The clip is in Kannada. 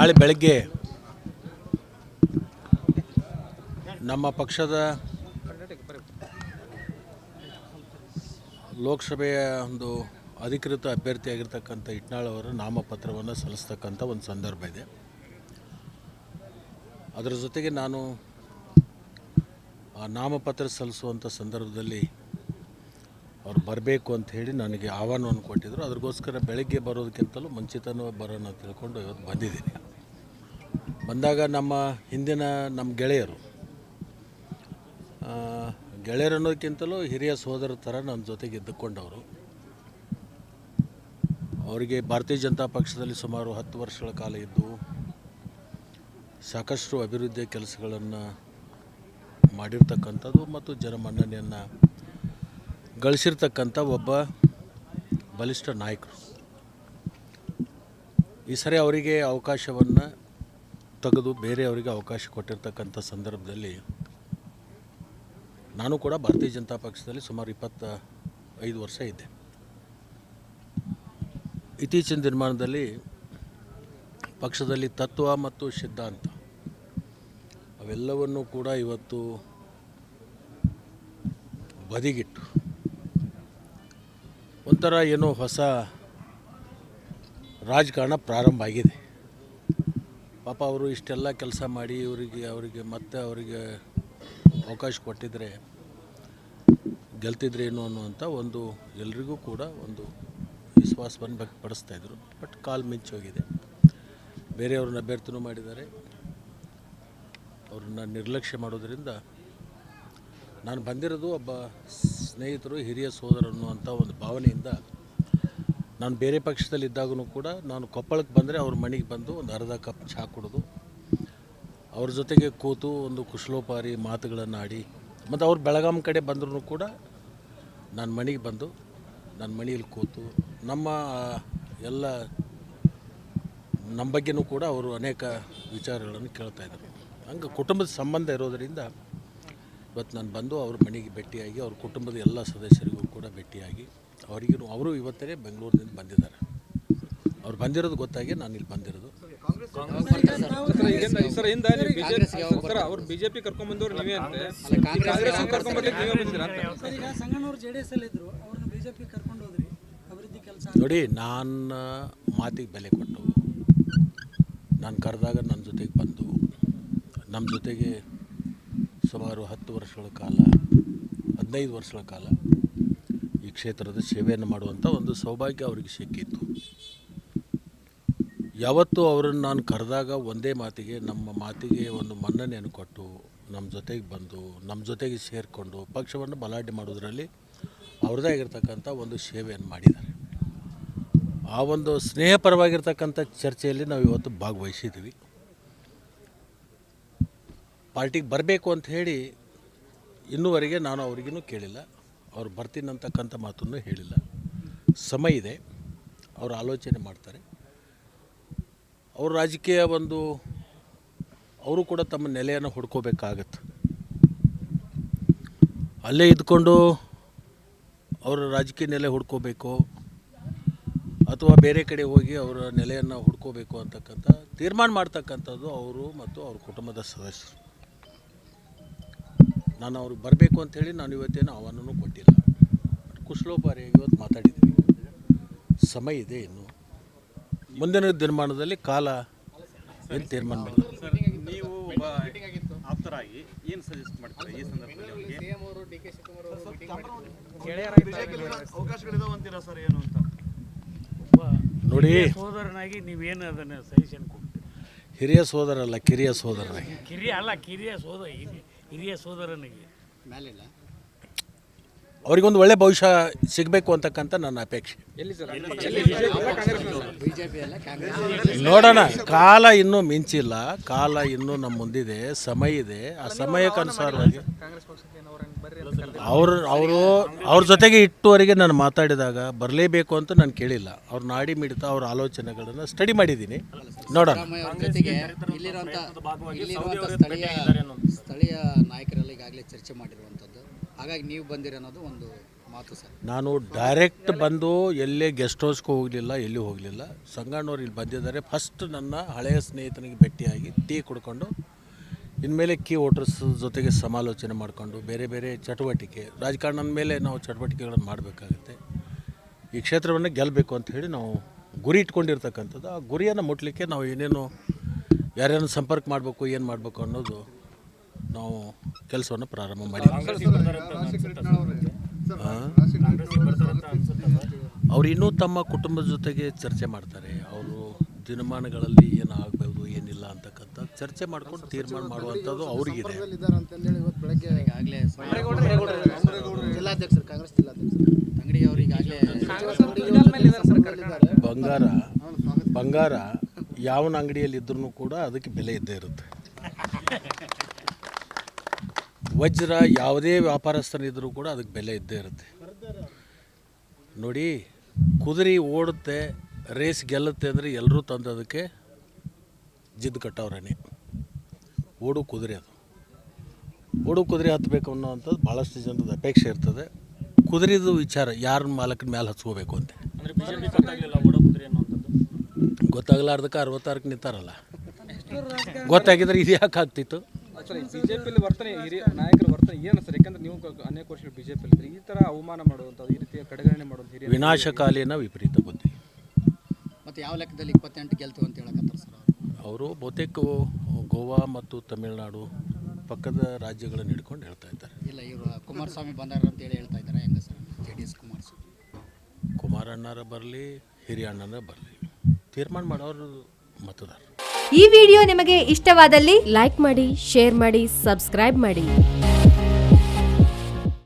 ನಾಳೆ ಬೆಳಗ್ಗೆ ನಮ್ಮ ಪಕ್ಷದ ಲೋಕಸಭೆಯ ಒಂದು ಅಧಿಕೃತ ಅಭ್ಯರ್ಥಿಯಾಗಿರ್ತಕ್ಕಂಥ ಇಟ್ನಾಳ್ ಅವರು ನಾಮಪತ್ರವನ್ನು ಸಲ್ಲಿಸ್ತಕ್ಕಂಥ ಒಂದು ಸಂದರ್ಭ ಇದೆ. ಅದರ ಜೊತೆಗೆ ನಾನು ಆ ನಾಮಪತ್ರ ಸಲ್ಲಿಸುವಂಥ ಸಂದರ್ಭದಲ್ಲಿ ಅವ್ರು ಬರಬೇಕು ಅಂತ ಹೇಳಿ ನನಗೆ ಆಹ್ವಾನವನ್ನು ಕೊಟ್ಟಿದ್ದರು. ಅದಕ್ಕೋಸ್ಕರ ಬೆಳಗ್ಗೆ ಬರೋದಕ್ಕಿಂತಲೂ ಮುಂಚಿತನೂ ಬರೋಣ ಅಂತ ತಿಳ್ಕೊಂಡು ಇವತ್ತು ಬಂದಿದ್ದೀನಿ. ಬಂದಾಗ ನಮ್ಮ ಹಿಂದಿನ ನಮ್ಮ ಗೆಳೆಯರು ಅನ್ನೋದಕ್ಕಿಂತಲೂ ಹಿರಿಯ ಸೋದರ ಥರ ನನ್ನ ಜೊತೆಗೆ ಇದ್ದುಕೊಂಡವರು. ಅವರಿಗೆ ಭಾರತೀಯ ಜನತಾ ಪಕ್ಷದಲ್ಲಿ ಸುಮಾರು 10 ವರ್ಷಗಳ ಕಾಲ ಇದ್ದು ಸಾಕಷ್ಟು ಅಭಿವೃದ್ಧಿಯ ಕೆಲಸಗಳನ್ನು ಮಾಡಿರ್ತಕ್ಕಂಥದ್ದು ಮತ್ತು ಜನಮನ್ನಣೆಯನ್ನು ಗಳಿಸಿರ್ತಕ್ಕಂಥ ಒಬ್ಬ ಬಲಿಷ್ಠ ನಾಯಕರು. ಈ ಸರಿ ಅವರಿಗೆ ಅವಕಾಶವನ್ನು ತೆಗೆದು ಬೇರೆಯವರಿಗೆ ಅವಕಾಶ ಕೊಟ್ಟಿರ್ತಕ್ಕಂಥ ಸಂದರ್ಭದಲ್ಲಿ ನಾನು ಕೂಡ ಭಾರತೀಯ ಜನತಾ ಪಕ್ಷದಲ್ಲಿ ಸುಮಾರು 25 ವರ್ಷ ಇದ್ದೆ. ಇತ್ತೀಚಿನ ದಿನಮಾನದಲ್ಲಿ ಪಕ್ಷದಲ್ಲಿ ತತ್ವ ಮತ್ತು ಸಿದ್ಧಾಂತ ಅವೆಲ್ಲವನ್ನೂ ಕೂಡ ಇವತ್ತು ಬದಿಗಿಟ್ಟು ಒಂಥರ ಏನೋ ಹೊಸ ರಾಜಕಾರಣ ಪ್ರಾರಂಭ ಆಗಿದೆ. ಪಾಪ ಅವರು ಇಷ್ಟೆಲ್ಲ ಕೆಲಸ ಮಾಡಿ ಅವರಿಗೆ ಮತ್ತೆ ಅವರಿಗೆ ಅವಕಾಶ ಕೊಟ್ಟಿದ್ದರೆ ಗೆಲ್ತಿದ್ರೇನು ಅನ್ನುವಂಥ ಒಂದು ಎಲ್ರಿಗೂ ಕೂಡ ಒಂದು ವಿಶ್ವಾಸವನ್ನು ವ್ಯಕ್ತಪಡಿಸ್ತಾಯಿದ್ರು. ಬಟ್ ಕಾಲು ಮಿಂಚಿ ಹೋಗಿದೆ. ಬೇರೆಯವ್ರನ್ನ ಅಭ್ಯರ್ಥಿನೂ ಮಾಡಿದ್ದಾರೆ. ಅವ್ರನ್ನ ನಿರ್ಲಕ್ಷ್ಯ ಮಾಡೋದರಿಂದ ನಾನು ಬಂದಿರೋದು ಒಬ್ಬ ಸ್ನೇಹಿತರು ಹಿರಿಯ ಸೋದರ ಅನ್ನುವಂಥ ಒಂದು ಭಾವನೆಯಿಂದ ನಾನು ಬೇರೆ ಪಕ್ಷದಲ್ಲಿದ್ದಾಗೂ ಕೂಡ ನಾನು ಕೊಪ್ಪಳಕ್ಕೆ ಬಂದರೆ ಅವ್ರ ಮನೆಗೆ ಬಂದು ಒಂದು ಅರ್ಧ ಕಪ್ ಚಹಾ ಕುಡಿದು ಅವ್ರ ಜೊತೆಗೆ ಕೂತು ಒಂದು ಕುಶಲೋಪಾರಿ ಮಾತುಗಳನ್ನು ಆಡಿ ಮತ್ತು ಅವ್ರು ಬೆಳಗಾಂ ಕಡೆ ಬಂದರೂ ಕೂಡ ನಾನು ಮನೆಗೆ ಬಂದು ನನ್ನ ಮನೆಯಲ್ಲಿ ಕೂತು ನಮ್ಮ ಬಗ್ಗೆನೂ ಕೂಡ ಅವರು ಅನೇಕ ವಿಚಾರಗಳನ್ನು ಕೇಳ್ತಾಯಿದ್ರು. ಹಂಗೆ ಕುಟುಂಬದ ಸಂಬಂಧ ಇರೋದರಿಂದ ಇವತ್ತು ನಾನು ಬಂದು ಅವ್ರ ಮನೆಗೆ ಭೇಟಿಯಾಗಿ ಅವ್ರ ಕುಟುಂಬದ ಎಲ್ಲ ಸದಸ್ಯರಿಗೂ ಕೂಡ ಭೇಟಿಯಾಗಿ ಅವರು ಇವತ್ತೇ ಬೆಂಗಳೂರಿನಿಂದ ಬಂದಿದ್ದಾರೆ. ಅವ್ರು ಬಂದಿರೋದು ಗೊತ್ತಾಗಿ ನಾನು ಇಲ್ಲಿ ಬಂದಿರೋದು. ಅವ್ರು ಬಿಜೆಪಿ ಕರ್ಕೊಂಡ್ಬಂದವ್ರು ನೀವೇ ಅಂತೆ. ನೋಡಿ, ನನ್ನ ಮಾತಿಗೆ ಬೆಲೆ ಕೊಟ್ಟು ನಾನು ಕರೆದಾಗ ನನ್ನ ಜೊತೆಗೆ ಬಂದು ನಮ್ಮ ಜೊತೆಗೆ ಸುಮಾರು 10 ವರ್ಷಗಳ ಕಾಲ 15 ವರ್ಷಗಳ ಕಾಲ ಈ ಕ್ಷೇತ್ರದ ಸೇವೆಯನ್ನು ಮಾಡುವಂಥ ಒಂದು ಸೌಭಾಗ್ಯ ಅವರಿಗೆ ಸಿಕ್ಕಿತ್ತು. ಯಾವತ್ತೂ ಅವರನ್ನು ನಾನು ಕರೆದಾಗ ಒಂದೇ ಮಾತಿಗೆ ನಮ್ಮ ಮಾತಿಗೆ ಒಂದು ಮನ್ನಣೆಯನ್ನು ಕೊಟ್ಟು ನಮ್ಮ ಜೊತೆಗೆ ಬಂದು ನಮ್ಮ ಜೊತೆಗೆ ಸೇರಿಕೊಂಡು ಪಕ್ಷವನ್ನು ಬಲಾಢ್ಯ ಮಾಡೋದರಲ್ಲಿ ಅವ್ರದ್ದೇ ಆಗಿರ್ತಕ್ಕಂಥ ಒಂದು ಸೇವೆಯನ್ನು ಮಾಡಿದ್ದಾರೆ. ಆ ಒಂದು ಸ್ನೇಹಪರವಾಗಿರ್ತಕ್ಕಂಥ ಚರ್ಚೆಯಲ್ಲಿ ನಾವು ಇವತ್ತು ಭಾಗವಹಿಸಿದ್ದೀವಿ. ಪಾರ್ಟಿಗೆ ಬರಬೇಕು ಅಂತ ಹೇಳಿ ಇನ್ನೂವರೆಗೆ ನಾನು ಅವ್ರಿಗೂ ಕೇಳಿಲ್ಲ. ಅವ್ರು ಬರ್ತೀನಿ ಅಂತಕ್ಕಂಥ ಮಾತನ್ನು ಹೇಳಿಲ್ಲ. ಸಮಯ ಇದೆ, ಅವರು ಆಲೋಚನೆ ಮಾಡ್ತಾರೆ. ಅವರು ರಾಜಕೀಯ ಅವರು ಕೂಡ ತಮ್ಮ ನೆಲೆಯನ್ನು ಹುಡ್ಕೋಬೇಕಾಗತ್ತೆ. ಅಲ್ಲೇ ಇದ್ಕೊಂಡು ಅವರ ರಾಜಕೀಯ ನೆಲೆ ಹುಡ್ಕೋಬೇಕು ಅಥವಾ ಬೇರೆ ಕಡೆ ಹೋಗಿ ಅವರ ನೆಲೆಯನ್ನು ಹುಡ್ಕೋಬೇಕು ಅಂತಕ್ಕಂಥ ತೀರ್ಮಾನ ಮಾಡ್ತಕ್ಕಂಥದ್ದು ಅವರು ಮತ್ತು ಅವ್ರ ಕುಟುಂಬದ ಸದಸ್ಯರು. ನಾನು ಅವ್ರಿಗೆ ಬರಬೇಕು ಅಂಥೇಳಿ ನಾನು ಇವತ್ತೇನು ಆಹ್ವಾನವೂ ಕೊಟ್ಟಿಲ್ಲ. ಕುಶಲೋಪಾರಿಯಾಗಿ ಇವತ್ತು ಮಾತಾಡಿದ್ದೀವಿ. ಸಮಯ ಇದೆ, ಇನ್ನು ಮುಂದಿನ ದಿನಮಾನದಲ್ಲಿ ಕಾಲ ಏನು ತೀರ್ಮಾನ ಮಾಡ್ತಾರೆ. ನೀವು ಆಪ್ತರಾಗಿ ಏನು ಸಜೆಸ್ಟ್ ಮಾಡ್ತಾರೆ ಈ ಸಂದರ್ಭದಲ್ಲಿ? ಅವಕಾಶಗಳಿದಾವೆ ಅಂತೀರಾ ಸರ್? ಏನು ಅಂತ ನೋಡಿ, ಸೋದರನಾಗಿ ನೀವೇನು ಅದನ್ನು ಸಜೆಷನ್ ಕೊಡ್ತೀರಿ? ಹಿರಿಯ ಸೋದರಲ್ಲ, ಕಿರಿಯ ಸೋದರನಾಗಿ. ಹಿರಿಯ ಸೋದರನಿಗೆ ಅವರಿಗೊಂದು ಒಳ್ಳೆ ಭವಿಷ್ಯ ಸಿಗಬೇಕು ಅಂತಕ್ಕಂಥ ನನ್ನ ಅಪೇಕ್ಷೆ. ನೋಡೋಣ, ಕಾಲ ಇನ್ನೂ ಮಿಂಚಿಲ್ಲ, ಕಾಲ ಇನ್ನೂ ನಮ್ಮ ಮುಂದಿದೆ, ಸಮಯ ಇದೆ. ಆ ಸಮಯಕ್ಕನುಸಾರವಾಗಿ ಅವ್ರ ಜೊತೆಗೆ ಇಟ್ಟುವರೆಗೆ ನಾನು ಮಾತಾಡಿದಾಗ ಬರಲೇಬೇಕು ಅಂತ ನಾನು ಕೇಳಿಲ್ಲ. ಅವ್ರ ನಾಡಿ ಮಿಡಿತ ಅವ್ರ ಆಲೋಚನೆಗಳನ್ನು ಸ್ಟಡಿ ಮಾಡಿದ್ದೀನಿ. ನೋಡೋಣ. ಸ್ಥಳೀಯ ನಾಯಕರೆಲ್ಲ ಈಗಾಗಲೇ ಚರ್ಚೆ ಮಾಡಿರುವಂಥದ್ದು, ಹಾಗಾಗಿ ನೀವು ಬಂದಿರೋದು ಒಂದು ನಾನು ಡೈರೆಕ್ಟ್ ಬಂದು ಎಲ್ಲೇ ಗೆಸ್ಟ್ ಹೌಸ್ಗೆ ಹೋಗಲಿಲ್ಲ, ಎಲ್ಲಿ ಹೋಗಲಿಲ್ಲ. ಸಂಗಣ್ಣವ್ರು ಇಲ್ಲಿ ಬಂದಿದ್ದಾರೆ. ಫಸ್ಟ್ ನನ್ನ ಹಳೆಯ ಸ್ನೇಹಿತನಿಗೆ ಭೇಟಿಯಾಗಿ ಟೀ ಕುಡ್ಕೊಂಡು ಇನ್ಮೇಲೆ ಕೀ ವೋಟರ್ಸ್ ಜೊತೆಗೆ ಸಮಾಲೋಚನೆ ಮಾಡಿಕೊಂಡು ಬೇರೆ ಬೇರೆ ಚಟುವಟಿಕೆ, ರಾಜಕಾರಣದ ಮೇಲೆ ನಾವು ಚಟುವಟಿಕೆಗಳನ್ನು ಮಾಡಬೇಕಾಗುತ್ತೆ. ಈ ಕ್ಷೇತ್ರವನ್ನು ಗೆಲ್ಲಬೇಕು ಅಂತ ಹೇಳಿ ನಾವು ಗುರಿ ಇಟ್ಕೊಂಡಿರ್ತಕ್ಕಂಥದ್ದು. ಆ ಗುರಿಯನ್ನು ಮುಟ್ಟಲಿಕ್ಕೆ ನಾವು ಏನೇನು ಯಾರ್ಯಾರನ್ನು ಸಂಪರ್ಕ ಮಾಡಬೇಕು, ಏನು ಮಾಡಬೇಕು ಅನ್ನೋದು ನಾವು ಕೆಲಸವನ್ನು ಪ್ರಾರಂಭ ಮಾಡಿದ್ದೀವಿ. ಅವ್ರು ಇನ್ನೂ ತಮ್ಮ ಕುಟುಂಬದ ಜೊತೆಗೆ ಚರ್ಚೆ ಮಾಡ್ತಾರೆ. ಅವರು ದಿನಮಾನಗಳಲ್ಲಿ ಏನು ಆಗಬಹುದು ಏನಿಲ್ಲ ಅಂತಕ್ಕಂಥ ಚರ್ಚೆ ಮಾಡ್ಕೊಂಡು ತೀರ್ಮಾನ ಮಾಡುವಂಥದ್ದು ಅವ್ರಿಗಿದೆ. ಬಂಗಾರ ಯಾವನ ಅಂಗಡಿಯಲ್ಲಿ ಇದ್ರೂ ಕೂಡ ಅದಕ್ಕೆ ಬೆಲೆ ಇದ್ದೇ ಇರುತ್ತೆ. ವಜ್ರ ಯಾವುದೇ ವ್ಯಾಪಾರಸ್ಥನಿದ್ರೂ ಕೂಡ ಅದಕ್ಕೆ ಬೆಲೆ ಇದ್ದೇ ಇರುತ್ತೆ. ನೋಡಿ, ಕುದುರೆ ಓಡುತ್ತೆ, ರೇಸ್ ಗೆಲ್ಲುತ್ತೆ ಅಂದರೆ ಎಲ್ಲರೂ ತಂದು ಅದಕ್ಕೆ ಜಿದ್ದು ಕಟ್ಟವ್ರೇ. ಓಡು ಕುದುರೆ ಅದು. ಓಡು ಕುದುರೆ ಹತ್ತಬೇಕು ಅನ್ನೋವಂಥದ್ದು ಭಾಳಷ್ಟು ಜನದ ಅಪೇಕ್ಷೆ ಇರ್ತದೆ. ಕುದುರೆದು ವಿಚಾರ ಯಾರ ಮಾಲಕನ ಮೇಲೆ ಹಚ್ಕೋಬೇಕು ಅಂತ ಗೊತ್ತಾಗಲಾರ್ದಕ್ಕೆ 66ಕ್ಕೆ ನಿಂತಾರಲ್ಲ. ಗೊತ್ತಾಗಿದ್ರೆ ಇದು ಯಾಕೆ ಆಗ್ತಿತ್ತು? ಸರ್, ಬಿಜೆಪಿಯಲ್ಲಿ ವರ್ತನೆ, ಹಿರಿಯ ನಾಯಕರ ವರ್ತನೆ ಏನು ಸರ್? ಯಾಕಂದ್ರೆ ನೀವು ಅನೇಕ ವರ್ಷಗಳು ಬಿಜೆಪಿಯಲ್ಲಿ ಈ ಥರ ಅವಮಾನ ಮಾಡುವಂಥದ್ದು, ಈ ರೀತಿಯ ಕಡೆಗಣನೆ ಮಾಡುವಂಥ ಹಿರಿಯ ವಿನಾಶಕಾಲೀನ ವಿಪರೀತ ಬುದ್ಧಿ. ಮತ್ತು ಯಾವ ಲೆಕ್ಕದಲ್ಲಿ 28 ಗೆಲ್ತೀವಿ ಅಂತ ಹೇಳಕತ್ತಾರೆ ಸರ್ ಅವರು ಬಹುತೇಕ ಗೋವಾ ಮತ್ತು ತಮಿಳುನಾಡು ಪಕ್ಕದ ರಾಜ್ಯಗಳನ್ನು ಹಿಡ್ಕೊಂಡು ಹೇಳ್ತಾ ಇದ್ದಾರೆ. ಇಲ್ಲ, ಇವರು ಕುಮಾರಸ್ವಾಮಿ ಬಂದಾರ ಅಂತೇಳಿ ಹೇಳ್ತಾ ಇದ್ದಾರೆ. ಹೆಂಗೆ ಸರ್ JDS ಕುಮಾರಸ್ವಾಮಿ? ಕುಮಾರಣ್ಣರ ಬರಲಿ, ಹಿರಿಯ ಅಣ್ಣನ ಬರಲಿ, ತೀರ್ಮಾನ ಮಾಡೋರು ಮತದಾರರು. ಈ ವಿಡಿಯೋ ನಿಮಗೆ ಇಷ್ಟವಾದಲ್ಲಿ ಲೈಕ್ ಮಾಡಿ, ಶೇರ್ ಮಾಡಿ, ಸಬ್ಸ್ಕ್ರೈಬ್ ಮಾಡಿ.